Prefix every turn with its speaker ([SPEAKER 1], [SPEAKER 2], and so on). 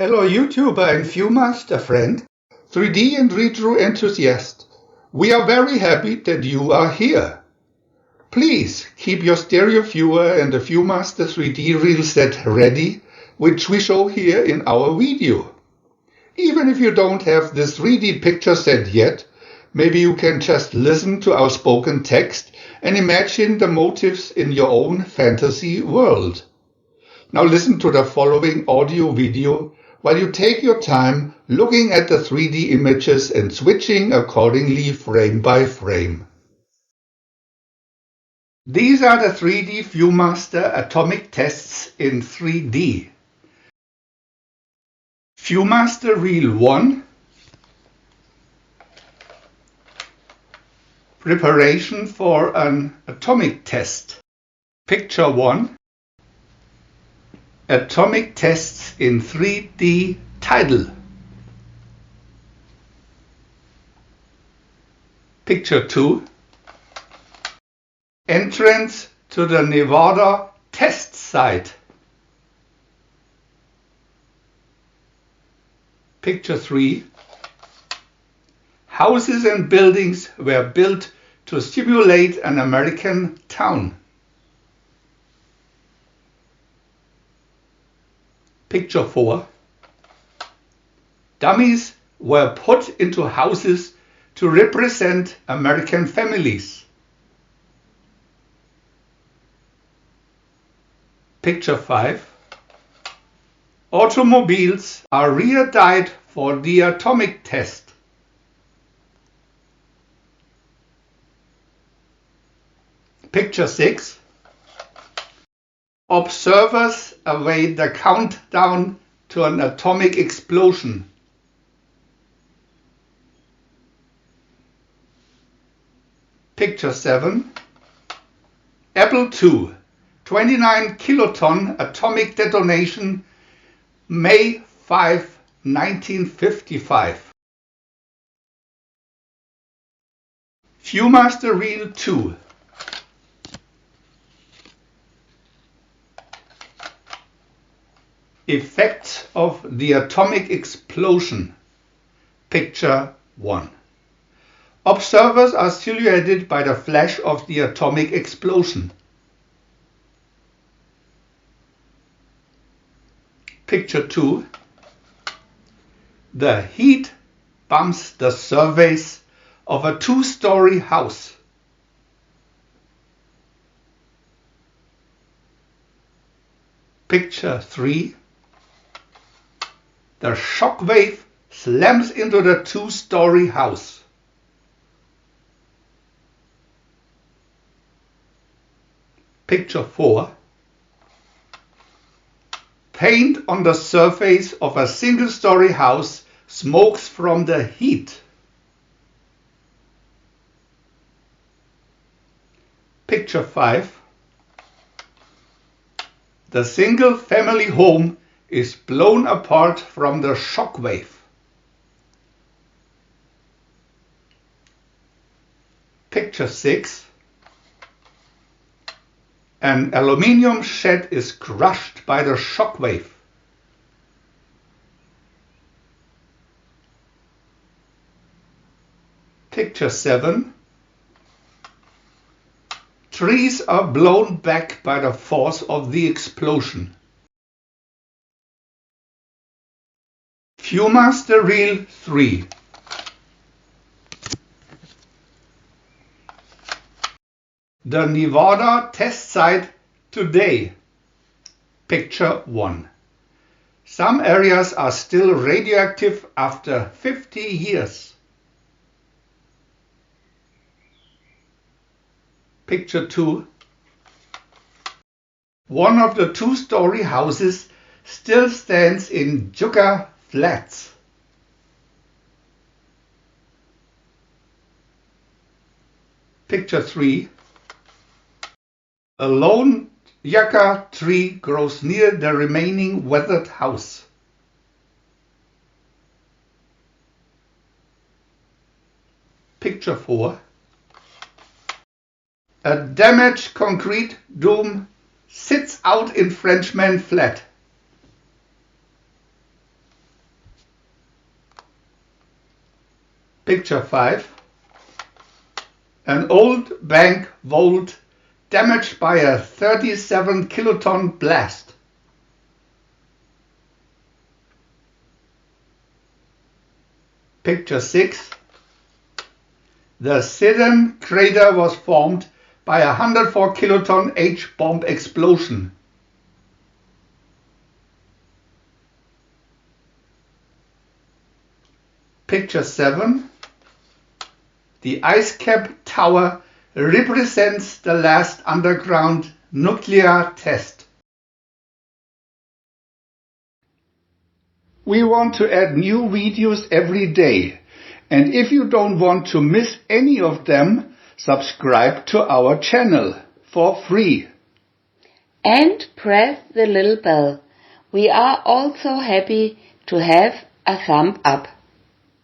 [SPEAKER 1] Hello YouTuber and Viewmaster friend, 3D and retro enthusiast. We are very happy that you are here. Please keep your stereo viewer and the Viewmaster 3D reel set ready, which we show here in our video. Even if you don't have this 3D picture set yet, maybe you can just listen to our spoken text and imagine the motifs in your own fantasy world. Now listen to the following audio video while you take your time looking at the 3D images and switching accordingly frame by frame. These are the 3D Viewmaster atomic tests in 3D. Viewmaster Reel 1. Preparation for an atomic test. Picture 1. Atomic tests in 3D title. Picture 2. Entrance to the Nevada test site. Picture 3. Houses and buildings were built to simulate an American town. Picture 4. Dummies were put into houses to represent American families. Picture 5. Automobiles are readied for the atomic test. Picture 6. Observers await the countdown to an atomic explosion. Picture 7. Apple II, 29 kiloton atomic detonation, May 5, 1955. Viewmaster Reel 2. Effects of the atomic explosion. Picture 1. Observers are silhouetted by the flash of the atomic explosion. Picture 2. The heat bumps the surface of a two-story house. Picture 3. The shock wave slams into the two-story house. Picture 4. Paint on the surface of a single-story house smokes from the heat. Picture 5. The single-family home is blown apart from the shock wave. Picture 6. An aluminium shed is crushed by the shock wave. Picture 7. Trees are blown back by the force of the explosion. Viewmaster Reel 3. The Nevada test site today. Picture 1. Some areas are still radioactive after 50 years. Picture 2. One of the two-story houses still stands in Yucca Flats. Picture 3. A lone yucca tree grows near the remaining weathered house. Picture 4. A damaged concrete dome sits out in Frenchman Flat. Picture 5. An old bank vault damaged by a 37 kiloton blast. Picture 6. The Sidon crater was formed by a 104 kiloton H-bomb explosion. Picture 7. The ice cap tower represents the last underground nuclear test. We want to add new videos every day, and if you don't want to miss any of them, subscribe to our channel for free.
[SPEAKER 2] And press the little bell. We are also happy to have a thumb up.